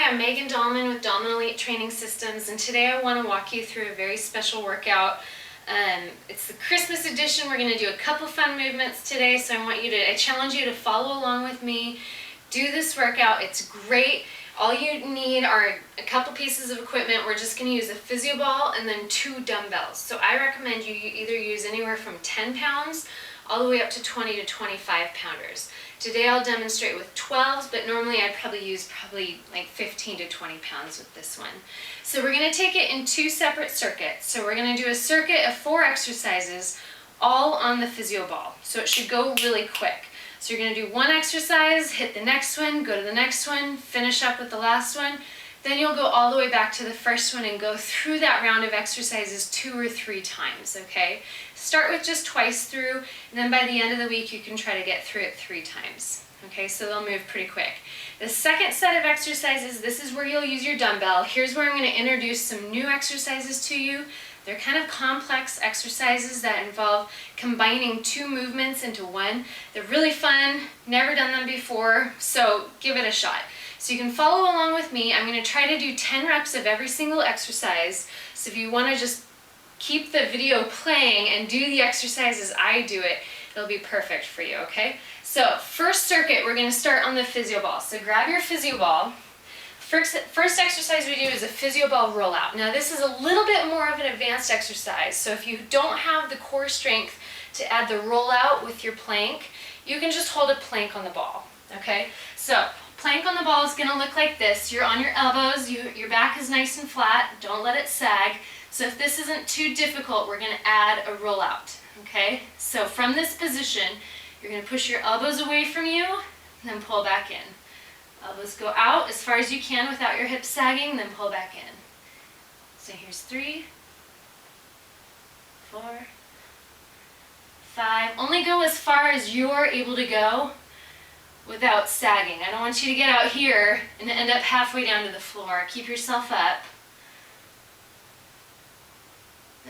I'm Megan Dahlman with Dahlman Elite Training Systems, and today I want to walk you through a very special workout. It's the Christmas edition. We're going to do a couple fun movements today, so I challenge you to follow along with me. Do this workout. It's great. All you need are a couple pieces of equipment. We're just going to use a physioball and then 2 dumbbells. So I recommend you either use anywhere from 10 pounds all the way up to 20 to 25 pounders. Today I'll demonstrate with 12s, but normally I'd probably use like 15 to 20 pounds with this one. So we're going to take it in 2 separate circuits. So we're going to do a circuit of 4 exercises, all on the physioball. So it should go really quick. So you're going to do one exercise, hit the next one, go to the next one, finish up with the last one. Then you'll go all the way back to the first one and go through that round of exercises 2 or 3 times, okay? Start with just twice through, and then by the end of the week you can try to get through it 3 times, okay? So they'll move pretty quick. The second set of exercises, this is where you'll use your dumbbell. Here's where I'm going to introduce some new exercises to you. They're kind of complex exercises that involve combining 2 movements into one. They're really fun, never done them before, so give it a shot. So you can follow along with me. I'm going to try to do 10 reps of every single exercise. So if you want to just keep the video playing and do the exercise as I do it, it'll be perfect for you, okay? So first circuit, we're going to start on the physioball. So grab your physioball. First exercise we do is a physioball rollout. Now this is a little bit more of an advanced exercise, so if you don't have the core strength to add the rollout with your plank, you can just hold a plank on the ball, okay? So plank on the ball is going to look like this. You're on your elbows, your back is nice and flat, don't let it sag. So if this isn't too difficult, we're going to add a rollout, okay? So from this position, you're going to push your elbows away from you, and then pull back in. Elbows go out as far as you can without your hips sagging, then pull back in. So here's 3, 4, 5. Only go as far as you're able to go without sagging. I don't want you to get out here and end up halfway down to the floor. Keep yourself up.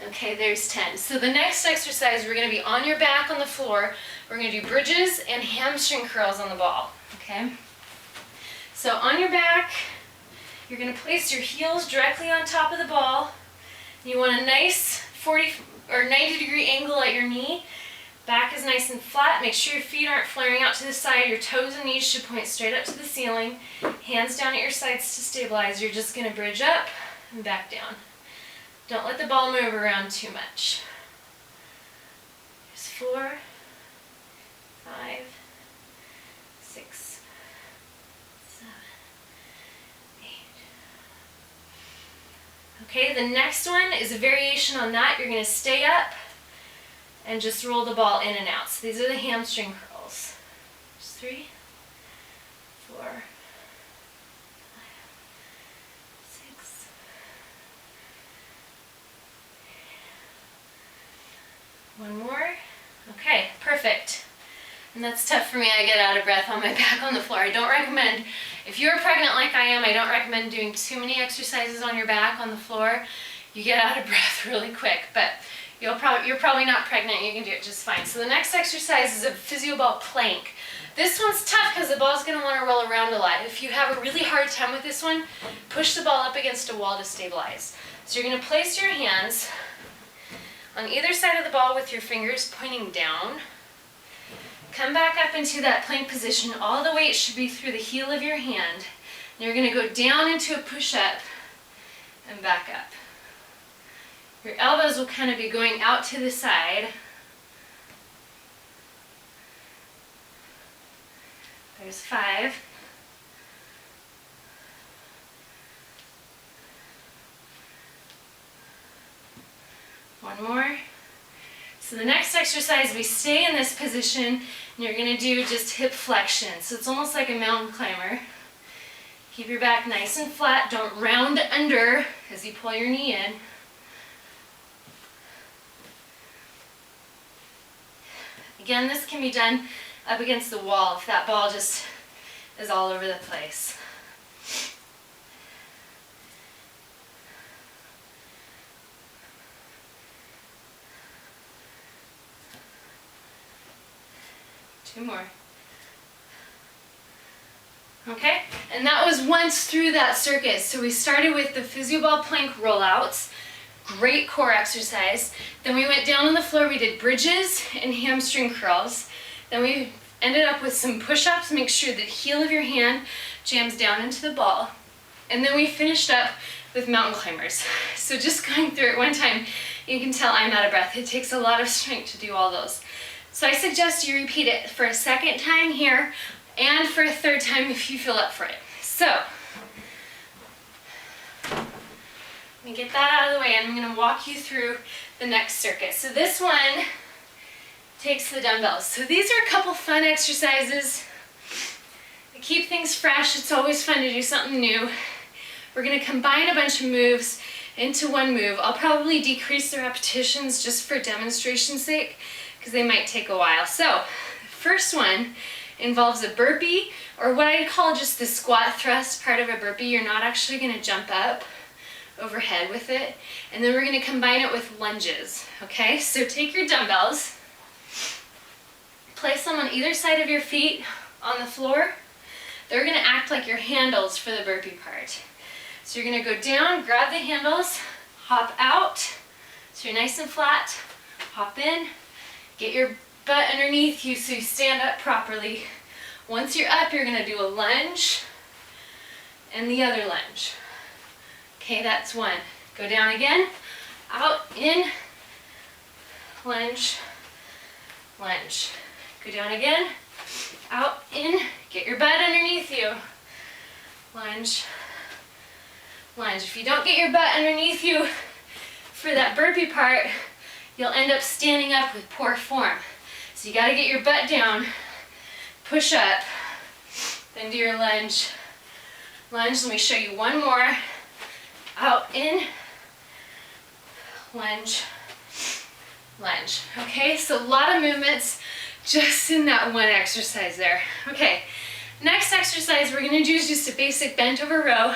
Okay, there's 10. So the next exercise, we're going to be on your back on the floor. We're going to do bridges and hamstring curls on the ball, okay? So on your back, you're going to place your heels directly on top of the ball. You want a nice 40 or 90 degree angle at your knee. Back is nice and flat. Make sure your feet aren't flaring out to the side. Your toes and knees should point straight up to the ceiling. Hands down at your sides to stabilize. You're just going to bridge up and back down. Don't let the ball move around too much. There's 4, 5, 6, 7, 8. Okay, the next one is a variation on that. You're going to stay up and just roll the ball in and out. So these are the hamstring curls. There's 3, 4, 5, 6. One more. Okay, perfect. And that's tough for me. I get out of breath on my back on the floor. I don't recommend, if you're pregnant like I am, I don't recommend doing too many exercises on your back on the floor. You get out of breath really quick, but you're probably not pregnant. You can do it just fine. So the next exercise is a physioball plank. This one's tough because the ball's going to want to roll around a lot. If you have a really hard time with this one, push the ball up against a wall to stabilize. So you're going to place your hands on either side of the ball with your fingers pointing down. Come back up into that plank position. All the weight should be through the heel of your hand. And you're going to go down into a push-up and back up. Your elbows will kind of be going out to the side. There's 5. One more. So the next exercise, we stay in this position, and you're going to do just hip flexion. So it's almost like a mountain climber. Keep your back nice and flat. Don't round under as you pull your knee in. Again, this can be done up against the wall if that ball just is all over the place. Two more. Okay, and that was once through that circuit. So we started with the physioball plank rollouts, great core exercise. Then we went down on the floor, we did bridges and hamstring curls. Then we ended up with some push-ups, make sure the heel of your hand jams down into the ball. And then we finished up with mountain climbers. So just going through it one time, you can tell I'm out of breath. It takes a lot of strength to do all those. So I suggest you repeat it for a second time here and for a third time if you feel up for it. So, let me get that out of the way and I'm going to walk you through the next circuit. So this one takes the dumbbells. So these are a couple fun exercises. They keep things fresh. It's always fun to do something new. We're going to combine a bunch of moves into one move. I'll probably decrease the repetitions just for demonstration's sake because they might take a while. So the first one involves a burpee, or what I call just the squat thrust part of a burpee. You're not actually going to jump up overhead with it. And then we're going to combine it with lunges. Okay, so take your dumbbells, place them on either side of your feet on the floor. They're going to act like your handles for the burpee part. So you're going to go down, grab the handles, hop out, so you're nice and flat, hop in, get your butt underneath you so you stand up properly. Once you're up, you're going to do a lunge and the other lunge. Okay, that's one. Go down again, out, in, lunge, lunge. Go down again, out, in, get your butt underneath you, lunge, lunge. If you don't get your butt underneath you for that burpee part, you'll end up standing up with poor form. So you got to get your butt down, push up, then do your lunge. Lunge, let me show you one more. Out, in, lunge, lunge. Okay, so a lot of movements just in that one exercise there. Okay, next exercise we're going to do is just a basic bent over row.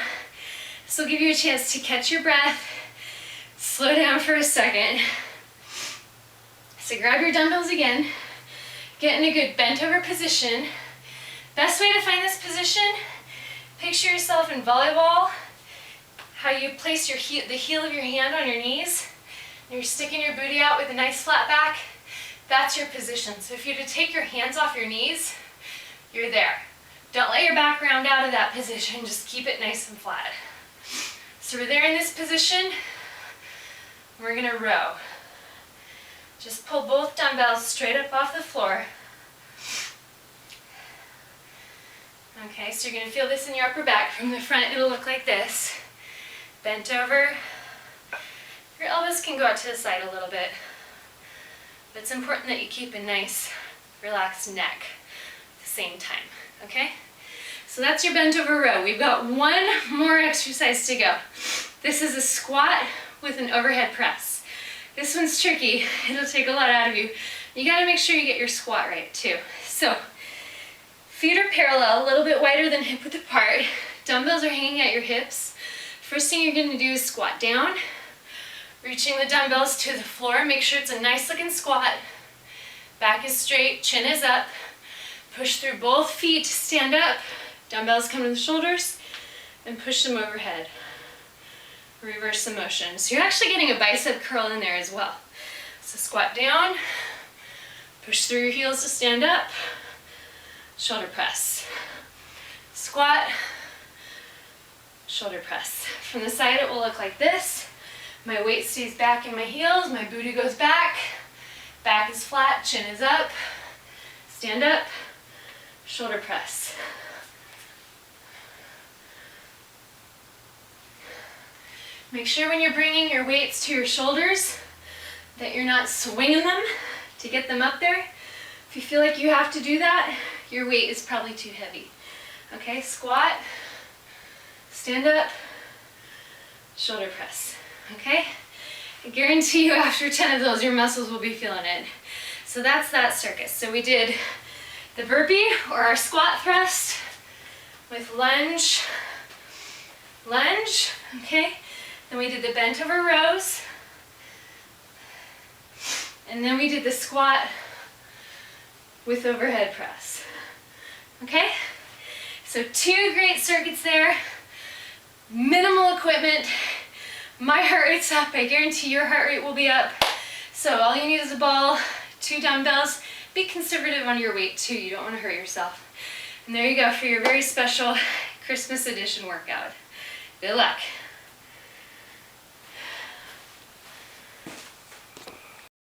This will give you a chance to catch your breath, slow down for a second. So grab your dumbbells again, get in a good bent over position. Best way to find this position, picture yourself in volleyball, how you place your the heel of your hand on your knees, and you're sticking your booty out with a nice flat back. That's your position. So if you were to take your hands off your knees, you're there. Don't let your back round out of that position, just keep it nice and flat. So we're there in this position, we're going to row. Just pull both dumbbells straight up off the floor. Okay, so you're going to feel this in your upper back. From the front, it'll look like this. Bent over. Your elbows can go out to the side a little bit. But it's important that you keep a nice, relaxed neck at the same time. Okay? So that's your bent over row. We've got one more exercise to go. This is a squat with an overhead press. This one's tricky. It'll take a lot out of you. You got to make sure you get your squat right too. So feet are parallel, a little bit wider than hip width apart. Dumbbells are hanging at your hips. First thing you're going to do is squat down, reaching the dumbbells to the floor. Make sure it's a nice looking squat. Back is straight, chin is up. Push through both feet to stand up. Dumbbells come to the shoulders and push them overhead. Reverse the motion. So you're actually getting a bicep curl in there as well. So squat down, push through your heels to stand up, shoulder press. Squat, shoulder press. From the side it will look like this. My weight stays back in my heels, my booty goes back, back is flat, chin is up, stand up, shoulder press. Make sure when you're bringing your weights to your shoulders that you're not swinging them to get them up there. If you feel like you have to do that, your weight is probably too heavy. Okay, squat, stand up, shoulder press. Okay? I guarantee you after 10 of those, your muscles will be feeling it. So that's that circuit. So we did the burpee or our squat thrust with lunge, lunge, okay? Then we did the bent over rows. And then we did the squat with overhead press. Okay? So 2 great circuits there, minimal equipment. My heart rate's up, I guarantee your heart rate will be up. So all you need is a ball, 2 dumbbells. Be conservative on your weight too, you don't want to hurt yourself. And there you go for your very special Christmas edition workout. Good luck.